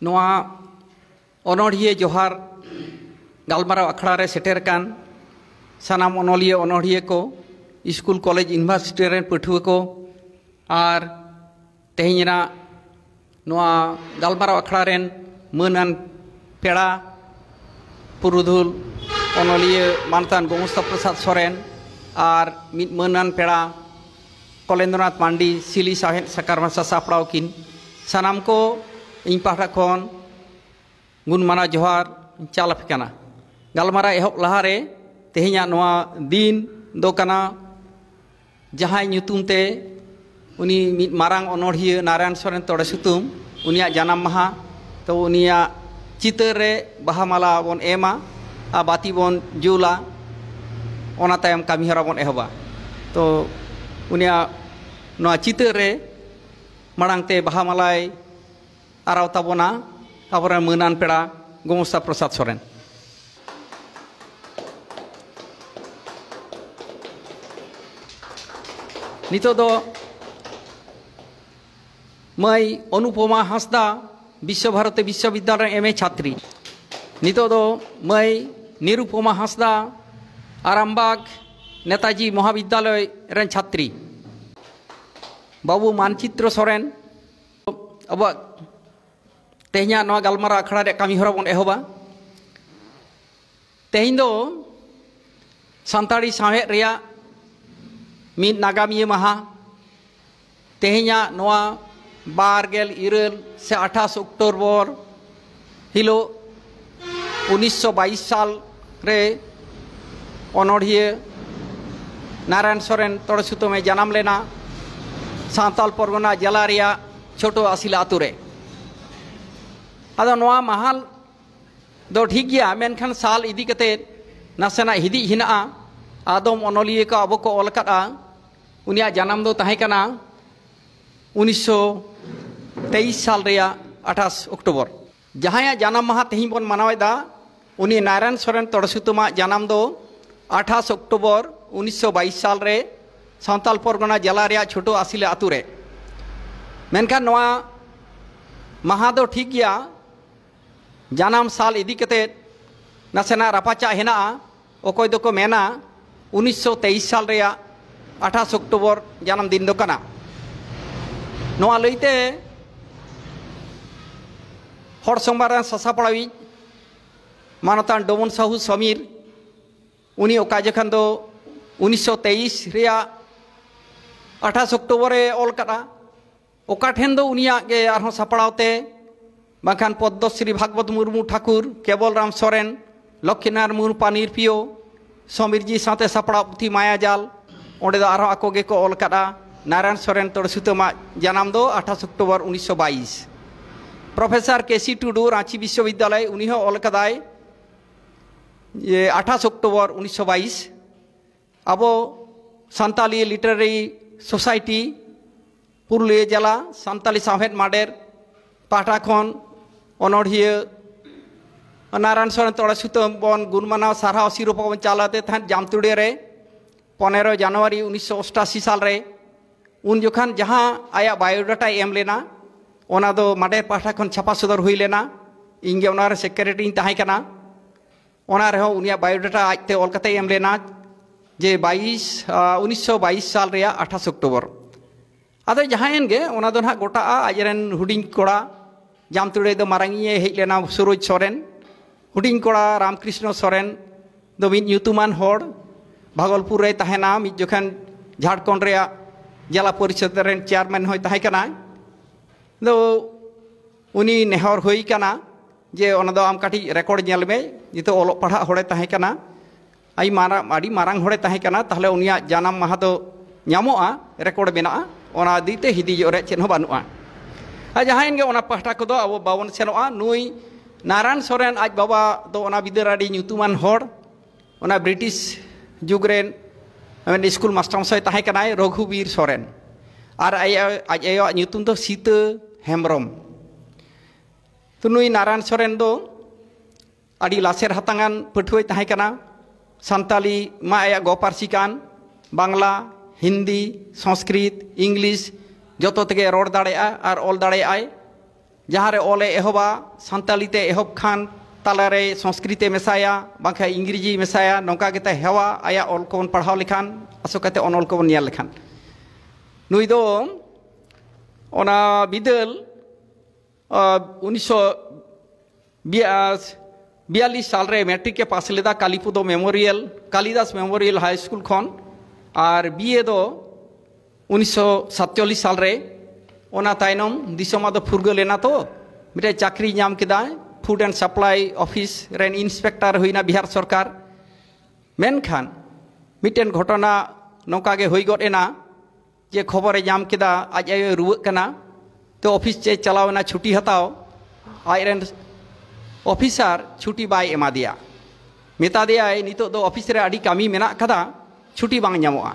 नोआ अनोढ़िए जोहार गालमाराव अखड़ा रे सेटेर कान सानाम अनोलिए अनोढ़िए को स्कूल कॉलेज यूनिवर्सिटी रेन पठुआ को और तेहना नोआ गालमाराव अखड़ा रेन मानान पेड़ा पुरुधुल अनोलिए मानतान गोमस्ता प्रसाद सोरेन और मिद मानान पेड़ा कलेन्द्रनाथ मांडी सिली साहेब सकारमासा सापड़ाव किन सानाम को इन पाठा खन गुणमाना जोहार चालफिकाना गालमारा एहब लहारे तेहना नोआ दिन दो कना जहां ᱧᱩᱛᱩᱢ ते उनी मिद मारांग अनोढ़िया नारायण सोरेन तोड़े सुतुम उनिया जानाम महा तो उनिया चितर रे बाहा माला बन एमा आ बाती बन जुला ओना तायम कामिहरा बन एहबा तो उनिया नोआ चितर रे मारांग ते बाहा मालाय आराव ताबोना आबरे मानान पेड़ा गोमस्ता प्रसाद सोरेन नितो दो मई अनुपमा हांसदा विश्वभारती विश्वविद्यालय एमए छात्री नितो दो मई निरुपमा हांसदा आरामबाग नेताजी महाविद्यालय रेन छात्री बाबू मानचित्र सोरेन अब तेहना नोआ गालमारा अखड़ा रे कामिहरा बन एहबा तेहन दो सान्ताड़ी साहेब रेया मिद नागामिया माहा तेहना नोआ 12 से 28 अक्टूबर हिलो 1922 साल रे अनोढ़िए नारायण सोरेन तोड़े सुतो में जन्म लेना सांताल परगना जिला रेया छोटो आसिला आतु रे आदो नोआ महाल दो ठीक गया मेनखान साल इदी कते नासेना हिदी हिना आदम अनोलिए का अब को अलकता उनिया जन्म दो तहे कना 1923 साल रेया 28 अक्टूबर जहां जन्म माह तेही बन मनावेदा उनी नारायण सोरेन तोड़सुतुमा जन्म दो 28 अक्टूबर 1922 साल रे सांताल परगना जिला रेया छोटो आसिले आतु रे मेनखान नोआ माहा दो ठीक गया जानम साल इदी कते नासेना रापाचा हेना ओकोय दोको मेना 1923 साल रेया 28 अक्टूबर जन्म दिन दो कना नोआ लईते हर सोमवार सासापड़ावी मानतान डोमन साहू समीर उनी ओका जखन दो 1923 रेया 28 अक्टूबर रे ऑल कटा ओका ठेन दो उनिया के आरहों सापड़ावते बाखान पद्मश्री भागवत मुर्मू ठाकुर केवल राम सोरेन लक्ष्मीनारायण मुर्मू पानीर पियो समीर जी साथे सापड़ा पुथी माया जाल ओंडे दो आरो आकोगे को ऑल कटा नारायण सोरेन तोड़े सुतमा जन्म दो 28 अक्टूबर 1922 प्रोफेसर केसी टुडू रांची विश्वविद्यालय उनी हो ऑल कदाय ये 28 अक्टूबर 1922 अबो संताली लिटरेरी सोसाइटी पुरुलिया जिला संताली साहेब माडेर पाटा खन अनोढ़िया नारायण सोरेन तोड़े सुतम बन गुणमाना सारहा सिरोपा बन चालाते थान जामतुड़े रे 15 जनवरी 1988 साल रे उन जोखान जहां आया बायोडाटा एम लेना ओना दो माडेर पाटा खन छापा सदर हुई लेना इंगे ओनारे सेक्रेटरी ताहे कना ओना रे हो उनिया बायोडाटा आजते ऑल कते एम लेना जे 1922 साल रे 28 अक्टूबर आदो जहां एनगे ओना दो ना गोटा आजरेन हुडिंग कोड़ा जामतुड़े दो मारांगिए हेज लेना सुरोज सोरेन हुडिंग कोड़ा रामकृष्ण सोरेन दो मिद ᱧᱩᱛᱩᱢᱟᱱ होड़ भागलपुर रे तहेना मिद जोखान झारखंड रे जिला परिषद रेन चेयरमैन होय तहे कना दो उनी नेहर होई कना जे ओना दो आम काटी रेकॉर्ड नेल में जितो ओलो पढ़ा होड़े तहे कना आई मारा आडी मारांग होड़े तहे कना ताहले उनिया जानम माहा दो ᱧᱟᱢᱚᱜᱼᱟ रेकॉर्ड मेना ओना दीते हिदी जोरे चेन हो बानुआ जहां गे ओना पहटा को दो अब बावन सेनोआ नुई नारायण सोरेन आज बाबा दो ओना बिदराडी ᱧᱩᱛᱩᱢᱟᱱ होड़ ओना ब्रिटिश जुग रेन स्कूल मास्टर सय तहे कनाय रघुवीर सोरेन और आज आयो ᱧᱩᱛᱩᱢ दो सीता हेम्ब्रम तो नुई नारायण सोरेन दो आडी लासेर हातांगान पठुय तहे कना सान्ताली मा आया गो पारसी कान बांग्ला हिंदी संस्कृत इंग्लिश जो तेगे रोड़ दाड़े और ऑल दाड़े जहाँ रे ओले एहबा सान्तालीते एहब खान तालारे संस्कृते मेसाया बांखा इंग्रेजी मेसाया नौका केते हेवा आया ऑल को पढ़ाव लेखान आसोकते ऑनल को नियल लेखान नुई दो ओना बिदल 1942 साल रे मैट्रिक के पास लेदा Kalipado memorial Kalidas memorial high school खन और बीए दो 1947 साल रे ओना तायनम दिसोमा दो फुरगो लेना तो मिटे चाकरी नाम केदा फूड एंड सप्लाई ऑफिस रेन इंस्पेक्टर हुईना बिहार सरकार मेनखान मिटेन घटना नौका गे हुई गड एना जे खबरे नाम केदा आज आयो रुवाक कना तो ऑफिस चे चलावना छुट्टी हताओ आयरन ऑफिसर छुट्टी बाय एमा दिया मेता दिया नितो दो ऑफिस रे आडी कामी मेना कदा छुट्टी बांग ᱧᱟᱢᱚᱜᱼᱟ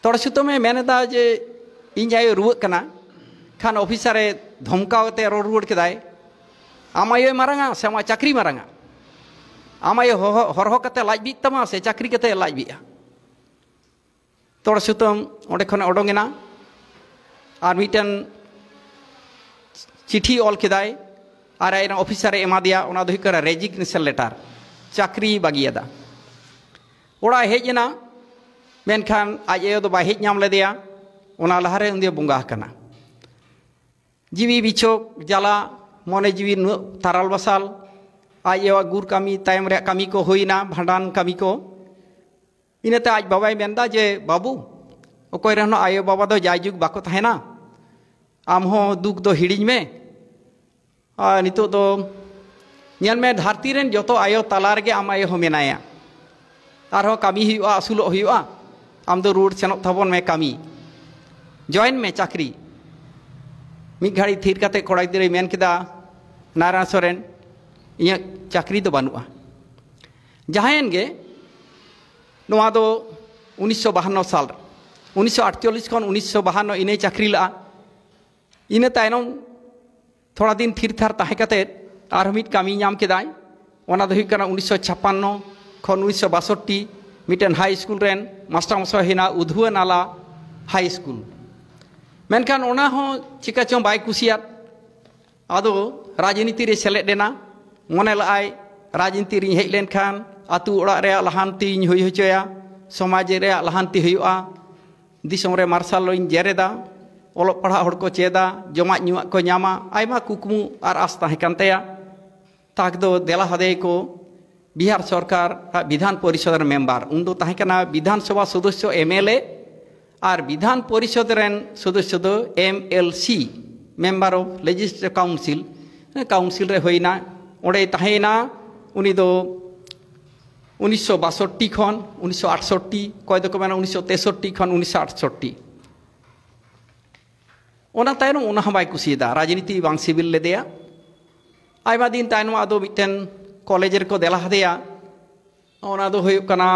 तोड़ सुतमे मेनेदा जे इन आयो रुवाक कना खान ऑफिसर धमकावते रोड रुवाड़ केदाय आमायो मारांगा से आमा चाकरी मारांगा आमायो हरहो कते लाज बिक तमा से चाकरी कते लाज बिया तोड़ सुतम ओंडे खन ओडोंगेना और मिटन चिठी ऑल केदाय और आयन ऑफिसर एमा दिया ओना दो हुकरा रेजिग्नेशन लेटर चाकरी बागियादा ओड़ा हेजना मेनखान आज एयो दो बाय हेज नाम लेदिया ओना लहारे उंदे बुंगा कना जीवी बिछोक जाला मने जीवी ताराल बसाल आज एवा गुर कामी तायम रे कामी को होइना भांडान कामी को इनते आज बाबाई मेनदा जे बाबू ओकोय रहनो आयो बाबा दो जायजुग बाको थाहेना आमहो दुख दो हिडिज में नितो दो ᱧᱮᱞ ᱢᱮ ᱫᱷᱟᱹᱨᱛᱤ ᱨᱮᱱ ᱡᱚᱛᱚ ᱟᱭᱳ ᱛᱟᱞᱟ ᱨᱮᱜᱮ ᱟᱢ ᱟᱭᱳ ᱦᱚᱸ ᱢᱮᱱᱟᱭᱟ ᱟᱨᱦᱚᱸ ᱠᱟᱹᱢᱤ ᱦᱩᱭᱩᱜᱼᱟ ᱟᱹᱥᱩᱞᱚᱜ ᱦᱩᱭᱩᱜᱼᱟ ᱟᱢ ᱫᱚ ᱨᱩᱣᱟᱹᱲ ᱥᱮᱱᱚᱜ ᱛᱟᱵᱚᱱ ᱢᱮ ᱠᱟᱹᱢᱤ ᱡᱚᱭᱮᱱ ᱢᱮ ᱪᱟᱠᱨᱤ ᱢᱤᱫ ᱜᱷᱟᱹᱲᱤ ᱛᱷᱤᱨ ᱠᱟᱛᱮ ᱠᱚᱲᱟ ᱜᱤᱫᱽᱨᱟᱹᱭ ᱢᱮᱱ ᱠᱮᱫᱟ नारायण सोरेन इᱧᱟᱹᱜ ᱪᱟᱠᱨᱤ ᱫᱚ ᱵᱟᱹᱱᱩᱜᱼᱟ ᱡᱟᱦᱟᱸᱭᱮᱱ ᱜᱮ ᱱᱚᱣᱟ ᱫᱚ 1952 साल 1948 खन 1952 इने चाकरी ला इने तायनम थोड़ा दिन थिर थार ताहे कते आर मिट कामी नाम केदाय ओना दो हुई कना 1956 खन 1962 मिटन हाई स्कूल रेन मास्टर मशा हेना उधुआ नाला हाई स्कूल मेनखान ओना हो चिका चों बाय कुसियात आदो राजनीति रे सेलेद देना मने लाय राजनीति रे हेज लेनखान आतु ओड़ा रे लहानती हुई होचया समाज रे लहानती हुआ दिसोम रे मार्शल लोइन जेरेदा ओलोग पढ़ा हड़ को चेदा जमा ᱧᱩᱣᱟᱜ को ᱧᱟᱢᱟ आयमा कुकमु और आस ताहे कान तया ताक दो देला हदे को बिहार सरकार विधान परिषद मेम्बर उन दो ताहे काना विधानसभा सदस्य एमएलए और विधान परिषद रेन सदस्य दो MLC member of legislative council रे होइना ओडे ताहेना उनी दो 1962 खन 1968 कय दो को मेना 1963 खन 1968 ओना तायनो ओना हमाय कुसिदा राजनीति बांग सिविल लेदेया आयमा दिन तायनो आदो मिटन कॉलेज रे को देला हदेया ओना दो होय कना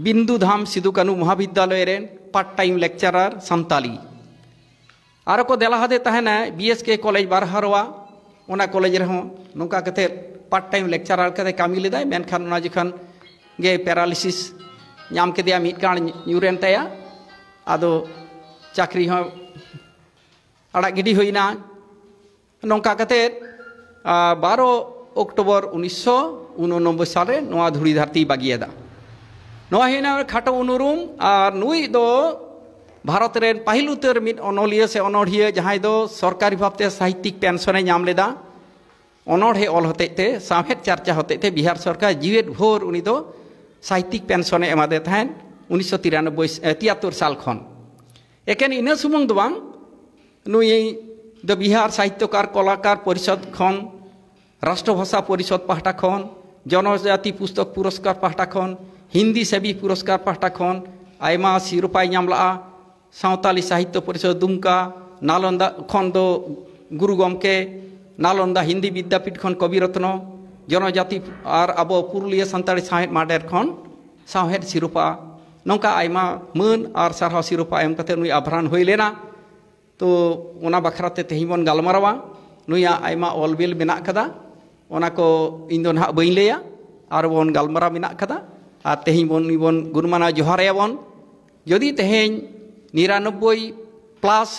बिंदु धाम सिदु कानु महाविद्यालय रे पार्ट टाइम लेक्चरर संताली आरो को देला हदे ताहेना बीएसके कॉलेज बारहारवा ओना कॉलेज रे हो नोका कते पार्ट टाइम लेक्चरर कते कामी लेदाय मेनखान ओना जखन गे पैरालिसिस नाम के दिया मिट कान न्यूरेन तया आदो चाकरी हो आड़ा गिडी होइना नौका कते 12 अक्टोबर 1989 साल रे नोआ धुड़ी धरती बागियादा नोआ हेना खाटो उनुरुम और नुई दो भारत रे पहिल उतर मिट अनोलिया से अनोढ़िया जहां दो सरकारी भावते साहित्यिक पेंशन नाम लेदा अनोढ़े ऑल होते ते साहेब चर्चा होते थे बिहार सरकार जीवेत भोर उनी दो साहित्यिक पेंशन एमा दे थान 1973 साल खन एकेन इना सुमंग दो बांग नुई द बिहार साहित्यकार कलाकार परिषद खन राष्ट्रभाषा परिषद पाहटा खन जनजाति पुस्तक पुरस्कार पाहटा खन हिंदी सेवी पुरस्कार पाहटा खन आयमा सिरपाय नाम ला सावताली साहित्य परिषद दुमका नालंदा खन दो गुरु गमके नालंदा हिंदी विद्यापीठ खन कविरत्न जनजाति और अब पुरुलिया सान्ताड़ी साहेब माडेर खन साहेब सिरपा नौका आयमा मन और सारहा सिरपा एम कते नुई आभरान होई लेना तो ओना बखराते तेही बन गालमारावा नुया आयमा ऑलबिल मेना कदा ओना को इन दो ना बई लेया और बन गालमारा मेना कदा और तेही बन गुरमाना जोहारया बन जदि तेहेñ 99 प्लस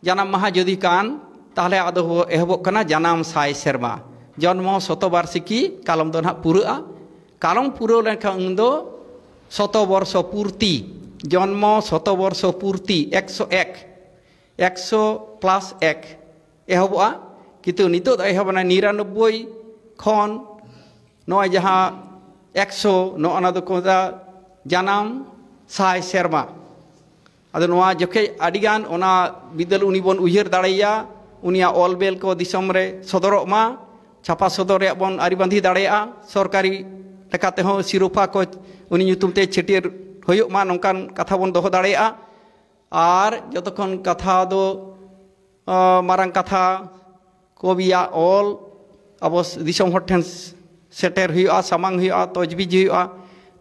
जन्म माहा जदि कान ताहले आदो एहबोग कना जानाम साय सेरमा जन्म शतबार्षिकी कालम दो ना पुरा कालम पुरो लेखा उन्दो शतवर्ष पूर्ति जन्म शतवर्ष पूर्ति 100+1 एहबोआ कितु नितो एहबना 99 खन नय जहाँ 100 नोना दो कोदा जानाम साय सेरमा आदो नोआ जोखे आडिगान ओना बिदल उनी बन उयहर दाड़ेया उनिया ऑलबेल को दिसम रे सदरोग मा छापा सदर रे बन आरि बांधी दाड़ेया सरकारी लेकाते हो सिरोपा को उनी ᱧᱩᱛᱩᱢ ते छेटियर होयुग मा नोंकान कथा बन दोहो दाड़ेया आर जतखन कथा दो मारांग कथा कविया ऑल अब दिसम हर ठेन सेटेर हुआ सामांग हुआ तजबीज हुआ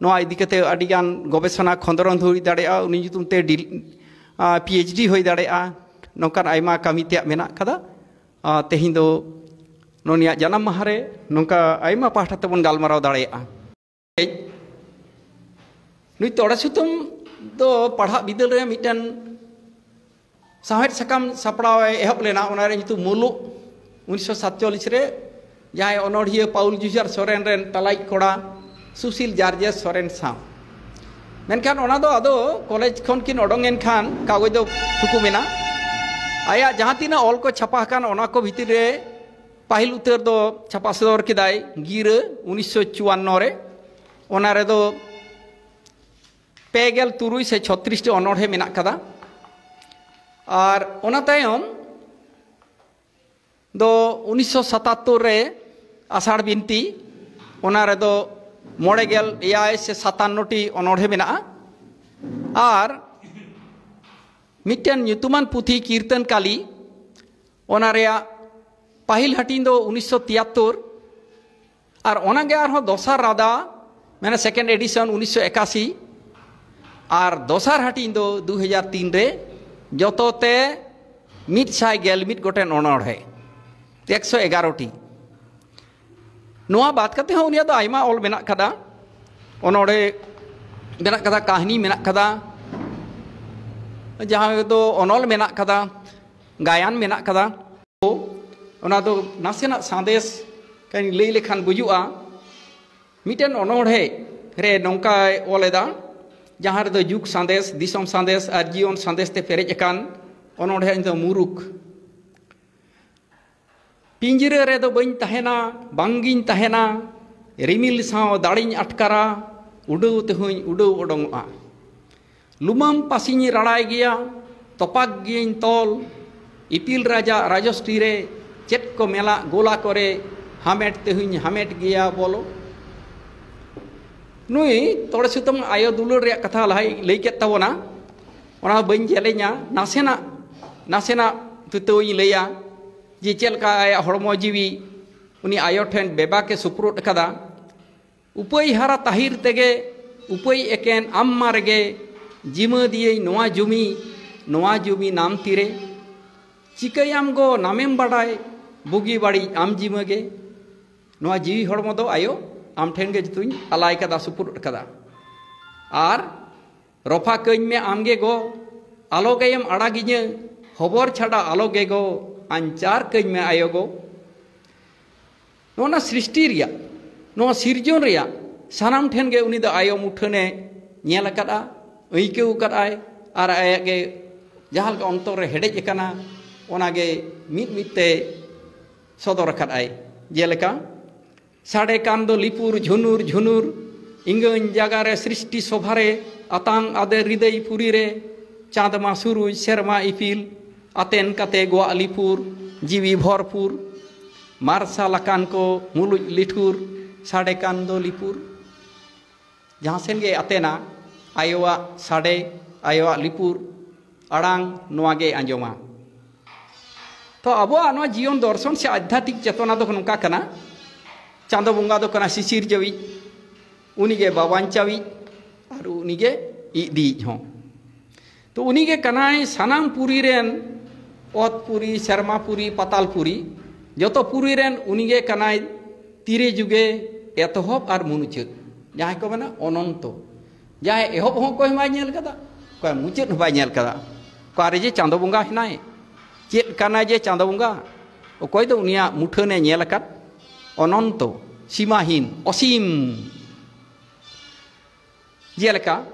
नोआ इदी कते आडिगान गवेषणा खंदरन हुई दाड़ेया उनी ᱧᱩᱛᱩᱢ ते PhD हुई दाड़ेया नोंकान आयमा कामी ते मेना कदा तेहिं दो नोनिया जन्म माहारे नोंका आयमा पाहटा तेबन गालमाराव दाड़ेया नुई तोड़ा सुतुम दो पढ़ा बिदल रे मिटन साहेब सकाम सापड़ाव एहब लेना ओनारे ᱧᱩᱛᱩᱢ मुलुक 1947 रे जहाँ अनोढ़िया पाउल जुझार सोरेन रेन तलाई कोड़ा सुशील जार्जेस सोरेन साव मेनखान ओना दो आदो कॉलेज खन किन ओडोंगेन खान कागज दो थुकु मेना आया जहाँ तीना ऑल को छापा कान ओना को भीतर रे पाहिल उतर दो छापा सदर किदाय गिर 1954 रे ओना रे दो पेगेल तुरुई से 36 टी अनोढ़े मेना कदा और ओना तायम दो 1977 रे आषाढ़ बिनती ओना रे दो 96 से 57 टी अनोढ़े मेना और मिटन ᱧᱩᱛᱩᱢᱟᱱ पुथी कीर्तन काली ओना रेया पाहिल हटिन दो 1973 और ओनागे आरहो दोसार रादा मैंने सेकेंड एडिशन 1981 और दोसार हटिन दो 2003 रे जतोते 111 गोटेन अनोढ़े 111 टी नोआ बात करते हैं उनिया दो आयमा ऑल मेना कदा अनोढ़े मेना कदा कहानी मेना कदा जहाँ दो अनोल मेना कदा गायन मेना कदा ओना दो नासेना संदेश कहीं लई लेखान बुजुआ मिटन अनोढ़े रे नौका ओलेदा जहाँ रे दो जुग संदेश दिसम संदेश और जीवन संदेश ते पेरेज एकान अनोढ़े दो मुरुक पिंजरे रे दो बइन तहेना बांगिन तहेना रिमिल साव दाड़िन अटकारा उडौ तेहुई उडौ ओडोंगआ लुमाम पासिनी रड़ाई गया तोपाक गियन तोल इपिल राजा राजश्री रे चेट को मेला गोला करे हामेट तेहुई हामेट गया बोलो नुई तोड़े सुतम आयो दुलर रे कथा लई केत ताबोना ओना बइन जेले냐 नासेना तुतोई लैया जे चेलका आया हड़मो जीवी उनी आयो ठेन बेबा के सुप्रुट कदा उपई हारा ताहिर तेगे उपई एकेन आम्मा रेगे जिमा दिए नोआ जुमी नाम तीरे चिकायाम गो नामेम बाडाय बुगी बाड़ी आम जिमगे नोआ जीवी हड़मो दो आयो आम ठेन गे जुतुई अलाय कदा सुपुरुट कदा आर रफा कई में आमगे गो आलोगेयम अड़ागिने खबर छाड़ा आलोगे गो अंचार कई में आयो गो नोना सृष्टि रिया नोआ सिरजन रिया सानाम ठेन गे उनी दो आयो मुठने नेल कदा ऐकेउ कदाय आर आयागे जहाँ अंतर रे हेडेज एकाना ओनागे मिद मिदते सदर कदाय जेलेका साड़े कान दो लिपुर झुनुर झुनुर इंगन जागा रे सृष्टि सभारे आतांग आदे हृदय पुरी रे चाँदमा सुरुज सेरमा इपिल आतेन कते गोआ लिपुर जीवी भरपुर मार्शल आकान को मुलुज लिठुर साड़े कान दो लिपुर जहाँ सेन गे आतेना आयोवा साड़े आयोवा लिपुर आड़ांग नोआगे आंजोमा तो अबो जीवन दर्शन से आध्यात्मिक चेतना दो नौका कना चांदो बंगा दो कना शिशिर जवी उनीगे बाबांचावी और उनीगे इदीज हों तो उनीगे कनाय सानाम पुरी रेन ओतपुरी शर्मापुरी पातालपुरी जो पुरी रेन उनीगे कनाय तीरे जुगे एतहब और मुनुचद जहाँ को मना अनंतो जहाँ एहब हों कोई बाय नेल कदा कोई मुचद बाय नेल कदा कोई जे चांदो बंगा हिनाय Cik kana je canda bunga. Okoi do unia muthane nyel akat ononto, simahin, osim. Jeleka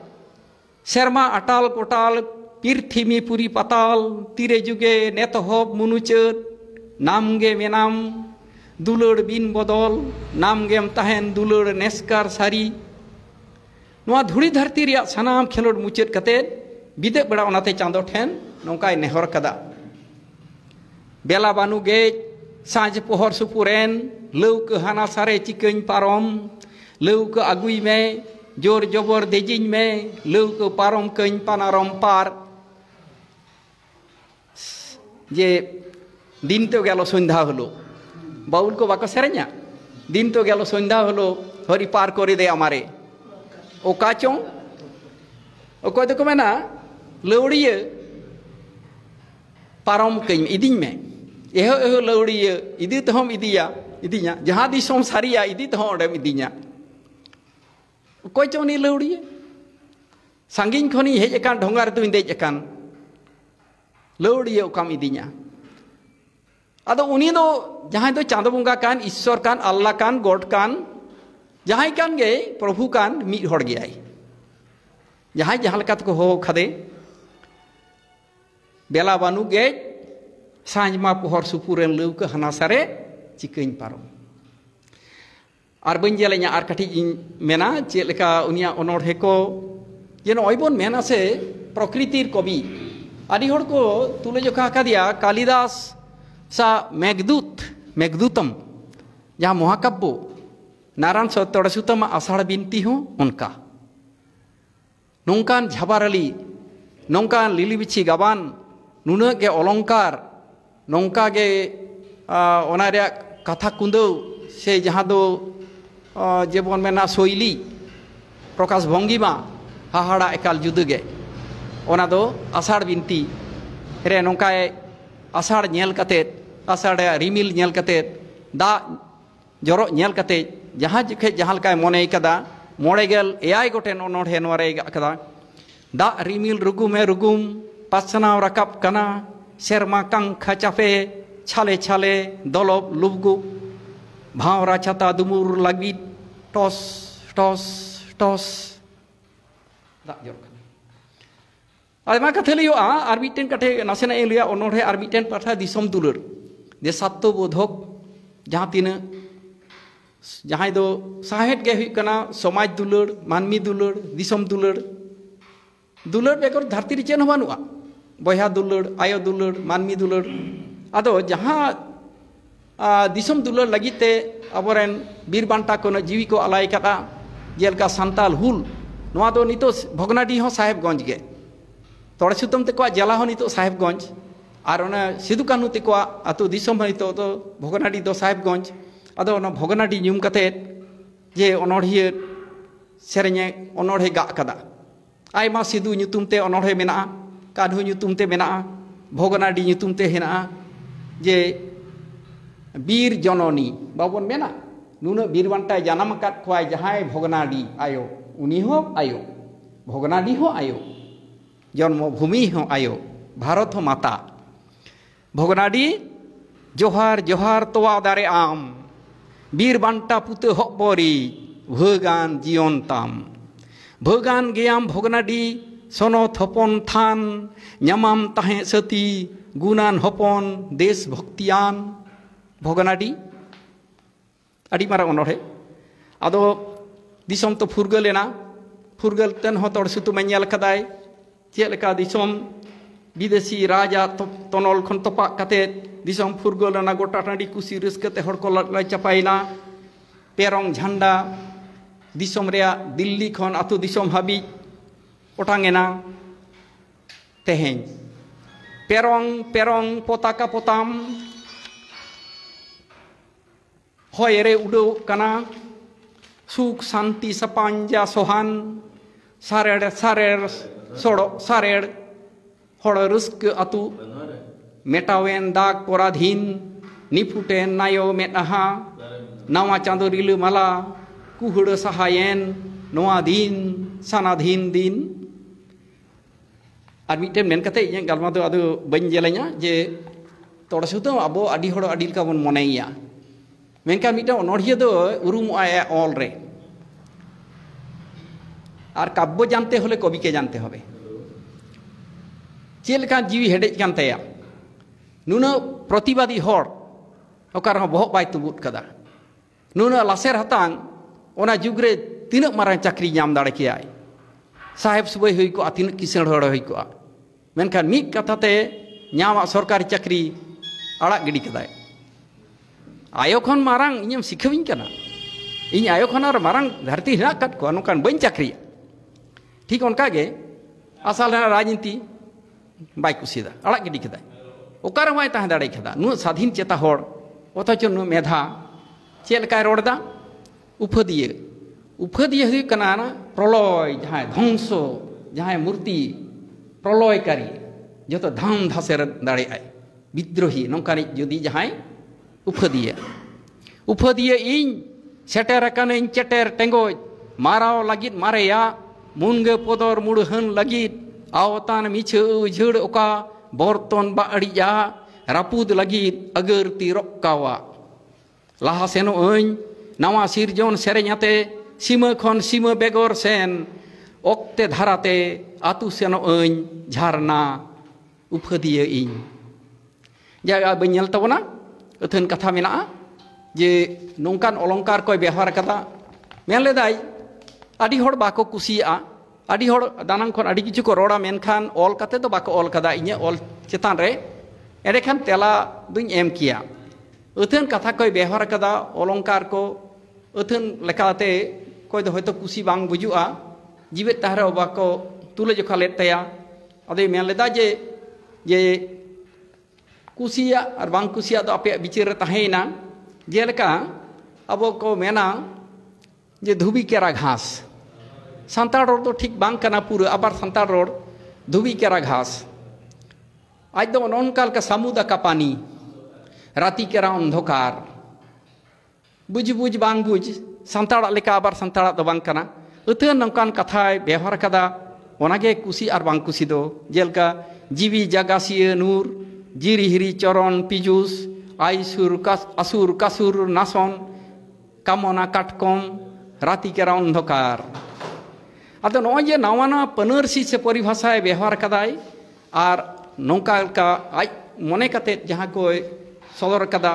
serma atal kotal pirthimi puri patal tire juge netohob munucet namge menam dulur bin bodol namgem tahen dulur neskar sari noa dhuri dharti riya sanam khelod mucet kate bide beda onate chando then nongkai nehor kada bela banu ge sanj pohor supuren leu ke hana sare chikeun parom leu ke agui me jor jobor dejin me leu ke parom keun panarom par je din to gelo সন্ধ্যা হলো বাউল কো বাকো সেরেña দিন তো গেল সন্ধ্যা হলো হরি পার করে দে আমারে ও কাচং ও কয় তো কমে না লৌড়িয়ে পারম কইম ইদিñ me eho eho leuড়িয়ে ইদি তহম ইদিয়া jaha disom saria idi তহম odem idiña কয় চং ni leuড়িয়ে sangiñ khoni hej akan ঢোঙ্গার তুই dej akan leuড়িয়ে okam idiña Ado uni do jahan do chando bunga kan Ishwar kan Allah kan God kan jahan kan ge Prabhu kan mi hor geyai jahan jahan lekat ko ho khade bela banu ge sanjma pohor supuren leu ke hanasare chikeun parom ar bain jelenya ar kati mena chet leka unia onordhe ko jeno oibon mena se prokritir kobi adi hor ko tule jokha kadia Kalidas sa megdutam jahang mohakabbo naran sotora sutama asar binti ho unka nongkan jhabarali nongkan lilibichi gaban nuna ge olongkar nongka ge ona rea katha kundo se jaha do jebon mena soili prakash bhongima hahara ekal judu ge ona do asar binti re nongkai asar nyel katet asar rimil nyel katet da jorok nyel katet jaha jukhe jahal kai monei kada moregel ai goten onodhe nore kada da rimil rugum pasanaw rakap kana serma kang khachape chale chale dolob lubgu bhaura chata dumur lagit tos da jorok Adema katheli yo ar miten kathe nasena elia onodhe ar miten patha disom dulur de satto bodhok jaha tina jahay do sahet ge hui kana somaj dulur manmi dulur disom dulur bekor dharti ri chen banua boya dulur ayo dulur manmi dulur ado jaha disom dulur lagite aboren bir banta kono jiwi ko alai kata jelka santal hul noa do nito bhognadi ho sahebganj ge Tore sutam te ko jala ho nito Sahebganj ar ona Sidu Kanu te ko atu disom nito do Bhoganadi do Sahebganj ado ona Bhoganadi nyum katet je onodhiye serenya onodhe ga kada aima Sidu nyutum te onodhe mena Kadhu nyutum te mena Bhoganadi nyutum te hena je bir jononi babon mena nuna bir bantai janam kat khwai jahai Bhoganadi ayo uni ho ayo Bhoganadi ho ayo জন্মভূমি হো আয়ো ভারত হো মাতা ভগনাডি জোহার জোহার তোয়া দারে আম বীর বান্টা পুতে হবরি ভগান জীবন তাম ভগান গেয়াম ভগনাডি সন থপন থান ᱧᱟᱢᱟᱢ তাহে সতী গুণান হপন দেশ ভক্তিয়ান ভগনাডি আডি মারা অনড়হে আদো দিসম তো ফুরগলেনা ফুরগল তেন হ তড় সুতু মেnyal kaday Cek leka disom bidesi raja tonol khon topak kate disom furgol na gota tadi kusi reuska te hor ko lai chapaina perong jhanda disom rea Dilli khon atu disom habi otangena teheng perong potaka potam hoyere udo kana suk santi sapanja sohan sarer Soro sarer hor rusk atu metawen dak poradhin niputen nayo metaha nawa chando rilu mala kuhudo sahayen noa din sanadhin din ar miten men kate yang galma do adu bain jelanya je तोड़ सुतो अब आदि हड़ आदि लेका बन मनेया मेनखान मिटा अनड़िया दो उरुमोगआय ऑल रे और काव्य जानते होले कवि के जानते होबे चेल लेका जीवी हेडेज कान ताया नुना प्रतिवादी हड़ ओकार हो बहक बाय तुबुत कदा नुना लासेर हतांग ओना जुगरे तीन मारां चाकरी नाम दाड़े केयाय साहेब सुबह हुई को तीन किसण हड़ हुई को मेनखान मिद कथाते नामा सरकारी चाकरी आड़ा गिडी कदाय आयो खन मारांग इñam सिखविñ कना इन आयो खन आर मारांग धरती हिना कट को नोकान बइन चाकरी ठीक उनका गे आसाल राजनीति बाय कुसीदा आड़ा गिडी कदाय ओकार बाय ताहे दाड़े कदा नु स्वाधीन चेता हड़ अथच नु मेधा चेलकाय रोड़दा उफदिए हुई कना ना प्रलय जहाँ ध्वंस जहाँ मूर्ति प्रलयकारी जो तो धाम धासे दाड़े आय विद्रोही नौकानी जुदी जहाँ उफदिए इन सेटर कने चेटर टेंगो माराव लगित मारेया मुनगे पदर मुड़हन लगित आवतान मिछ उझड़ ओका बर्तन बाड़िया रापुद लगित अगर तिरक्कावा लाहा सेनो ओइन नवा सिरजन सेरेኛते सीमा खन सीमा बेगर सेन ओक्ते धाराते आतु सेनो ओइन झारना उफदिए इन जागा बन्यल तबना अथन कथा मेना जे नोंकान अलंकार को व्यवहार कदा मेन लेदाय आदि हड़ बाको कुसिया आदि हड़ दानां खन आदि किछु को रोड़ा मेनखान ऑल कते तो बाको ऑल कदा इने ऑल चेतान रे एरेखान तेला दुñ एम किया अथन कथा को व्यवहार कदा अलंकार को अथन लेकाते कोई दो हयतो कुसी बांग बुजुआ जीवित ताहरे बाको तुले जोखा लेत तया अदे मेन लेदा जे कुसिया और बांग कुसिया तो आपे बिचार ताहेना जेलका अब को मेना जे धुबी केरा घास सांताड़ रोड तो ठीक बांग कना पूरा आबार सांताड़ रोड धुबी केरा घास आज दो नौनकाल का समुदा का पानी राती केरा अंधकार बुझ बुझ बांग बुझ सांताड़ लेका आबार सांताड़ दो बांग कना अथन नौकान कथाय व्यवहार कदा ओनागे कुसी और बांग कुसी दो जेलका जीवी जागासिए नूर जिरी हिरी चरण पिजुस आईसुर असुर कासुर नासन कामना काटकम राति केरा अंधकार आदो नॉय नवाना पनरसी से परिभाषाय व्यवहार कदाय और नौका का आज मने कते जहाँ को सदर कदा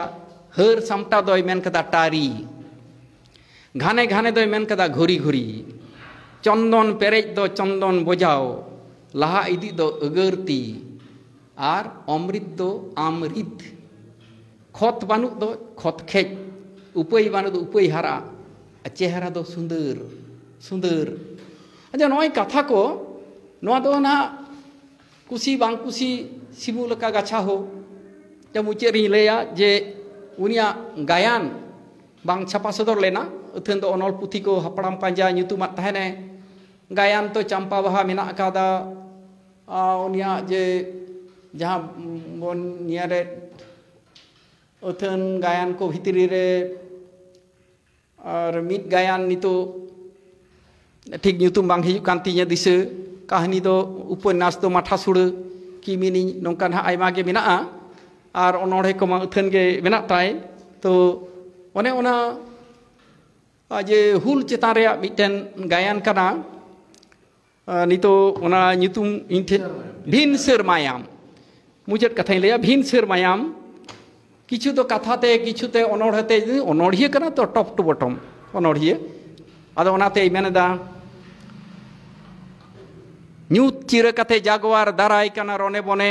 हर सामटा दोय मेन कदा टारी घाने घाने दोय मेन कदा घुरी घुरी चंदन पेरेज दो चंदन बजाओ लाहा इदी दो अगरती और अमृत दो अमृत खत बानु दो खत खेज उपय बानु दो उपय हारा चेहरा दो सुंदर सुंदर अच्छा नॉय कथा को नवा दो ना कुसी बांग कुसी सिमु लका गाछा हो जब मुचे री लेया जे उनिया गायन बांग छापा सदर लेना अथन दो अनल पुथी को हपड़ाम पांजा ᱧᱩᱛᱩᱢ तहने गायन तो चंपा बहा मेना कादा उनिया जे जहाँ बन नियारे अथन गायन को भितरी रे और मिट गायन नितो ठीक ᱧᱩᱛᱩᱢ बांग हिजुग कान तिnya दिसे कहानी दो उपन्यास दो माथा सुड़ कि मिनी नौकान हा आयमा गे मेना और अनोढ़े को मा अथन गे मेना ताय तो ओने ओना जे हुल चेतान रे मिटन गायन कना नितो ओना ᱧᱩᱛᱩᱢ इन ठे भिन सेरमायाम मुझे कथा लिया भिन सेरमायाम किछु तो कथाते किछुते अनोढ़ते अनोढ़िए कना तो टॉप टू बॉटम अनोढ़िए आदो ओनाते मेनदा ᱧᱩᱛ चिर कथे जागवार दाराय कना रने बने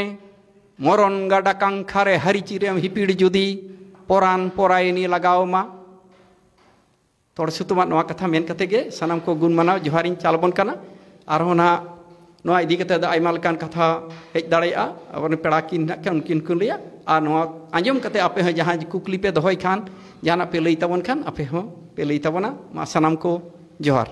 मरन गाडा कांखारे हरि चिरेम हिपिड़ जुदी परान परायनी लगाओ मा तोड़ सुतुमा नवा कथा मेन कथे गे सनाम को गुण मानाव जोहारिन चालबन कना आरो ना नवा इदी कते आयमा लकान कथा हेज दाड़ेया अपन पेड़ा किन के उनकिन कुन लिया आ नवा आंजम कते आपे हो जहां कुकली पे दोहय खान जाना पे लई तबन खान आपे हो पे लई तबना मा सनाम को जोहार।